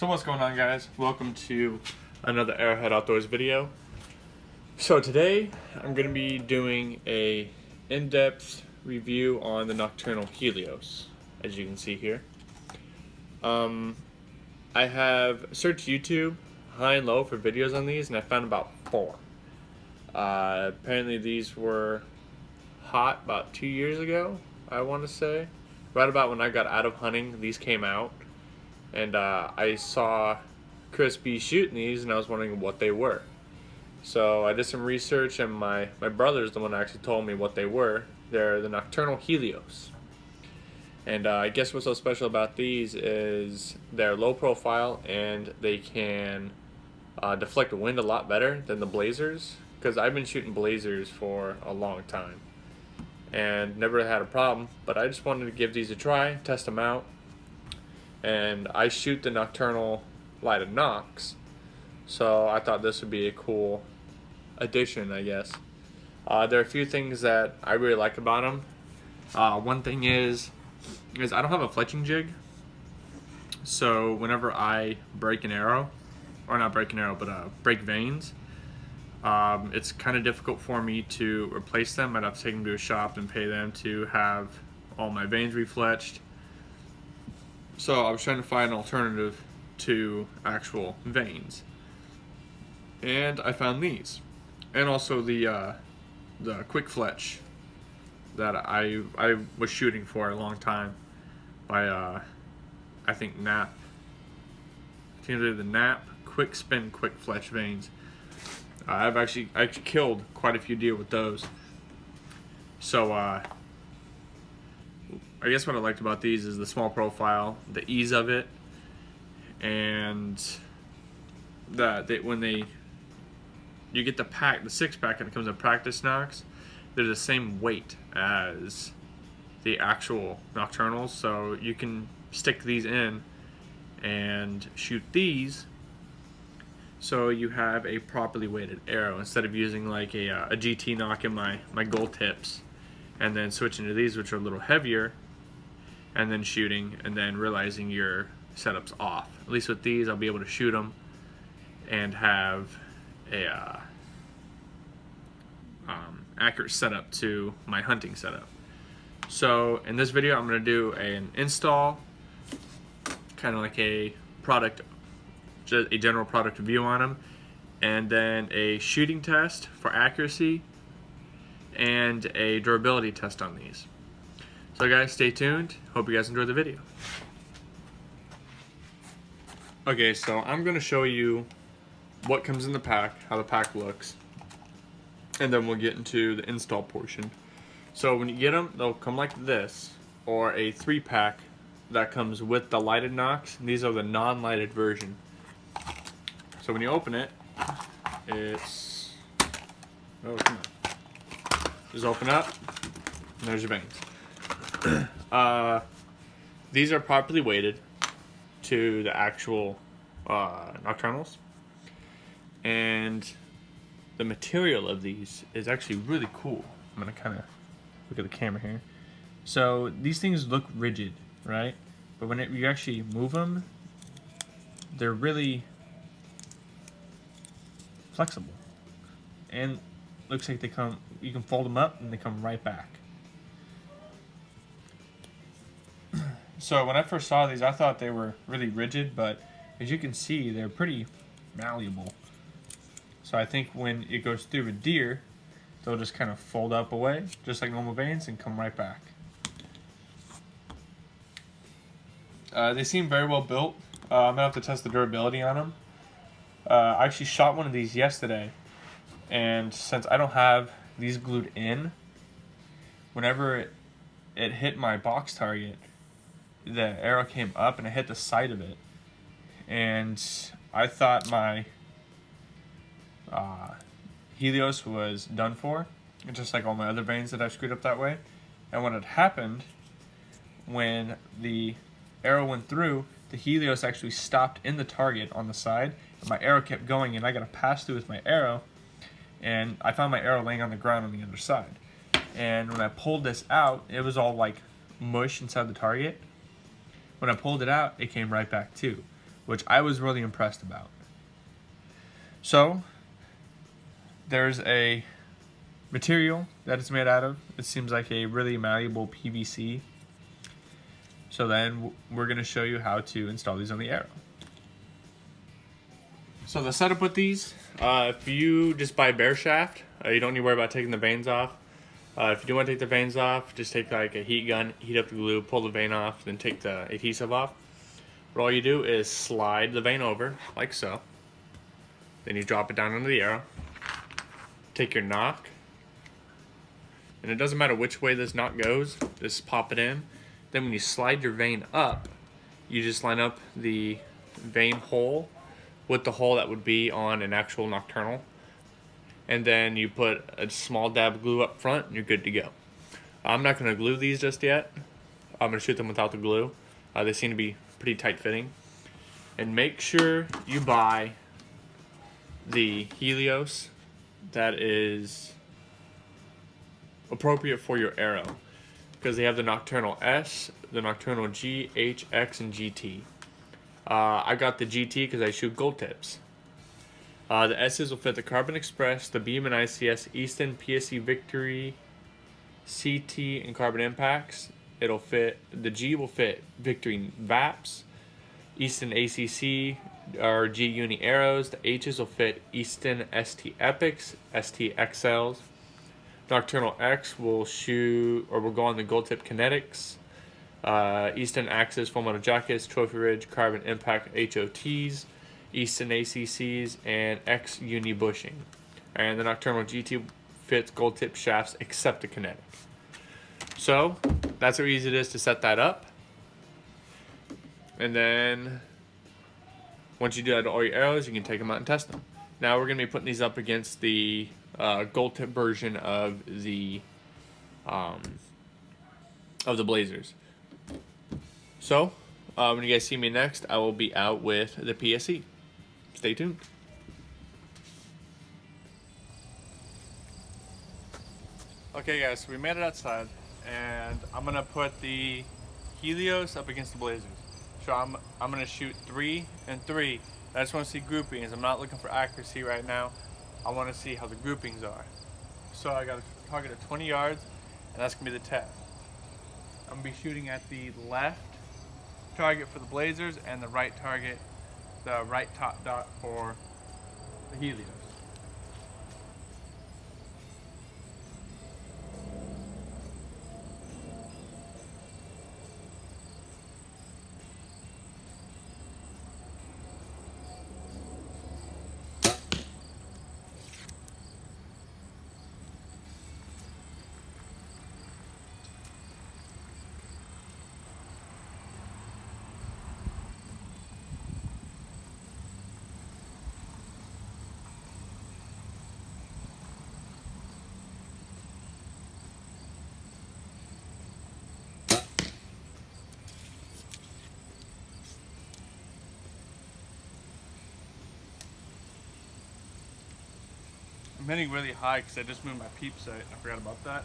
So what's going on, guys? Welcome to another Arrowhead Outdoors video. So today I'm going to be doing a in-depth review on the Nockturnal Helios, as you can see here. I have searched YouTube high and low for videos on these, and I found about 4. Apparently these were hot about 2 years ago, I want to say. Right about when I got out of hunting, these came out. And I saw Chris B shooting these, and I was wondering what they were. So I did some research, and my brother's the one that actually told me what they were. They're the Nockturnal Helios. And I guess what's so special about these is they're low profile, and they can deflect the wind a lot better than the blazers. Because I've been shooting blazers for a long time and never had a problem. But I just wanted to give these a try, test them out. And I shoot the Nockturnal lighted nocks, so I thought this would be a cool addition, I guess. There are a few things that I really like about them. One thing is I don't have a fletching jig, so whenever I break an arrow, or not break an arrow, but break vanes, it's kind of difficult for me to replace them. I'd have to take them to a shop and pay them to have all my vanes refletched. So I was trying to find an alternative to actual vanes, and I found these, and also the quick fletch that I was shooting for a long time by I think Nap. I think they're the Nap quick spin quick fletch vanes. I've actually killed quite a few deer with those. So I guess what I liked about these is the small profile, the ease of it, and that you get the pack, the 6-pack, and it comes in practice nocks. They're the same weight as the actual Nockturnals, so you can stick these in and shoot these. So you have a properly weighted arrow instead of using like a GT nock in my gold tips, and then switching to these, which are a little heavier, and then shooting, and then realizing your setup's off. At least with these, I'll be able to shoot them and have a accurate setup to my hunting setup. So in this video, I'm going to do an install, kind of like a general product review on them, and then a shooting test for accuracy, and a durability test on these. So guys, stay tuned. Hope you guys enjoy the video. Okay, so I'm going to show you what comes in the pack, how the pack looks, and then we'll get into the install portion. So when you get them, they'll come like this, or a 3-pack that comes with the lighted nocks. These are the non-lighted version. So when you open it, it's... oh, come on. Just open up, and there's your vanes. These are properly weighted to the actual Nockturnals, and the material of these is actually really cool. I'm gonna kind of look at the camera here. So these things look rigid, right? But when you actually move them, they're really flexible, and looks like you can fold them up and they come right back. So when I first saw these, I thought they were really rigid, but as you can see, they're pretty malleable. So I think when it goes through a deer, they'll just kind of fold up away, just like normal vanes, and come right back. They seem very well built. I'm gonna have to test the durability on them. I actually shot one of these yesterday, and since I don't have these glued in, whenever it hit my box target, the arrow came up and it hit the side of it, and I thought my Helios was done for, just like all my other vanes that I screwed up that way. And what had happened, when the arrow went through, the Helios actually stopped in the target on the side, and my arrow kept going, and I got a pass through with my arrow, and I found my arrow laying on the ground on the other side. And when I pulled this out, it was all like mush inside the target. When I pulled it out, it came right back too. which I was really impressed about. So there's a material that it's made out of. It seems like a really malleable PVC. So then we're going to show you how to install these on the Arrow. So the setup with these, if you just buy bare shaft, you don't need to worry about taking the vanes off. If you do want to take the vanes off, just take like a heat gun, heat up the glue, pull the vane off, then take the adhesive off. But all you do is slide the vane over, like so. Then you drop it down into the Arrow. Take your knock. And it doesn't matter which way this knock goes, just pop it in. Then when you slide your vane up, you just line up the vane hole with the hole that would be on an actual Nockturnal. And then you put a small dab of glue up front and you're good to go. I'm not going to glue these just yet. I'm going to shoot them without the glue. They seem to be pretty tight fitting. And make sure you buy the Helios that is appropriate for your Arrow, because they have the Nockturnal S, the Nockturnal G, H, X, and GT. I got the GT because I shoot gold tips. The S's will fit the Carbon Express, the Beam and ICS, Easton, PSC Victory, CT, and Carbon Impacts. It'll fit, the G will fit Victory VAPs, Easton ACC, or G Uni Arrows. The H's will fit Easton ST Epics, ST XLs. Nockturnal X will shoot, or will go on the gold tip Kinetics. Easton Axis, Full Metal Jackets, Trophy Ridge, Carbon Impact HOTs, Easton ACCs, and X Uni Bushing. And the Nockturnal GT fits gold tip shafts except the Kinetic. So that's how easy it is to set that up. And then once you do that to all your arrows, you can take them out and test them. Now we're going to be putting these up against the gold tip version of the Blazers. So when you guys see me next, I will be out with the PSC. Stay tuned. Okay guys, so we made it outside, and I'm gonna put the Helios up against the Blazers. So I'm gonna shoot 3 and 3. I just want to see groupings. I'm not looking for accuracy right now. I want to see how the groupings are. So I got a target of 20 yards, and that's gonna be the test. I'm gonna be shooting at the left target for the Blazers and the right target, the right top dot for the Helios. I'm hitting really high because I just moved my peep sight. I forgot about that.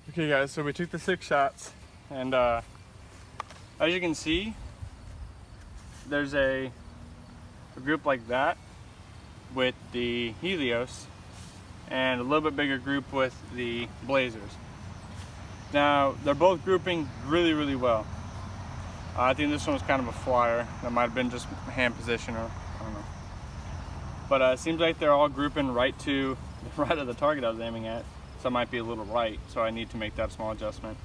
Okay guys, so we took the 6 shots, and as you can see, there's a group like that with the Helios, and a little bit bigger group with the blazers. Now, they're both grouping really, really well. I think this one was kind of a flyer. That might have been just hand position, or I don't know. But it seems like they're all grouping right to the right of the target I was aiming at. So it might be a little right, so I need to make that small adjustment.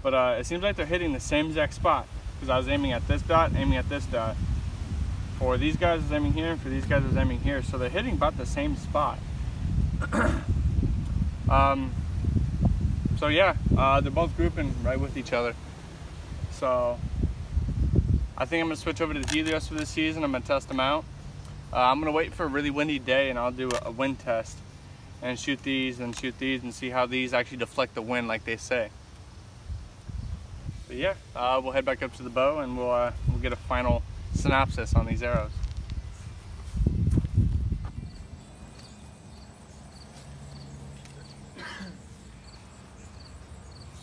But it seems like they're hitting the same exact spot, because I was aiming at this dot, aiming at this dot. For these guys I was aiming here, and for these guys I was aiming here. So they're hitting about the same spot. So yeah, they're both grouping right with each other. So I think I'm gonna switch over to the Helios for this season. I'm gonna test them out. I'm gonna wait for a really windy day and I'll do a wind test and shoot these and see how these actually deflect the wind like they say. But yeah, we'll head back up to the bow and we'll get a final synopsis on these arrows.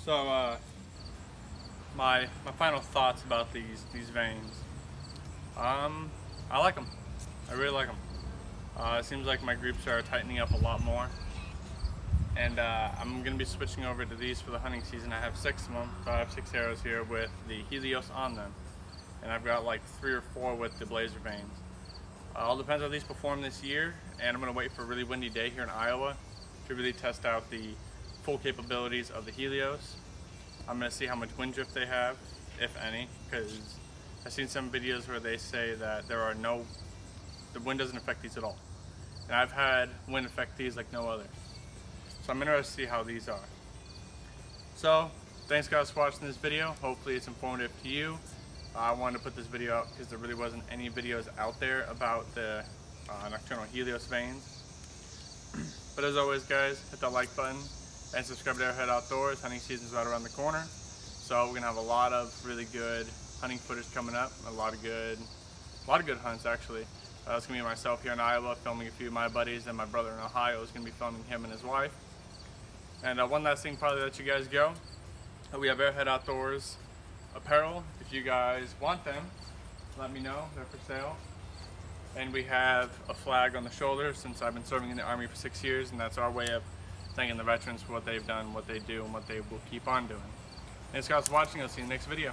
So my final thoughts about these vanes. I like them. I really like them. It seems like my groups are tightening up a lot more. And I'm going to be switching over to these for the hunting season. I have 6 of them, so I have 6 arrows here with the Helios on them. And I've got like 3 or 4 with the blazer vanes. All depends how these perform this year, and I'm going to wait for a really windy day here in Iowa to really test out the full capabilities of the Helios. I'm going to see how much wind drift they have, if any, because I've seen some videos where they say that the wind doesn't affect these at all. And I've had wind affect these like no other. So I'm interested to see how these are. So, thanks guys for watching this video. Hopefully it's informative to you. I wanted to put this video out because there really wasn't any videos out there about the Nockturnal Helios vanes. But as always guys, hit that like button and subscribe to Arrowhead Outdoors. Hunting season's right around the corner. So we're gonna have a lot of really good hunting footage coming up. A lot of good hunts actually. It's gonna be myself here in Iowa filming a few of my buddies, and my brother in Ohio is gonna be filming him and his wife. And one last thing, probably let you guys go. We have Arrowhead Outdoors apparel. If you guys want them, let me know. They're for sale. And we have a flag on the shoulder, since I've been serving in the Army for 6 years, and that's our way of thanking the veterans for what they've done, what they do, and what they will keep on doing. Thanks guys for watching. I'll see you in the next video.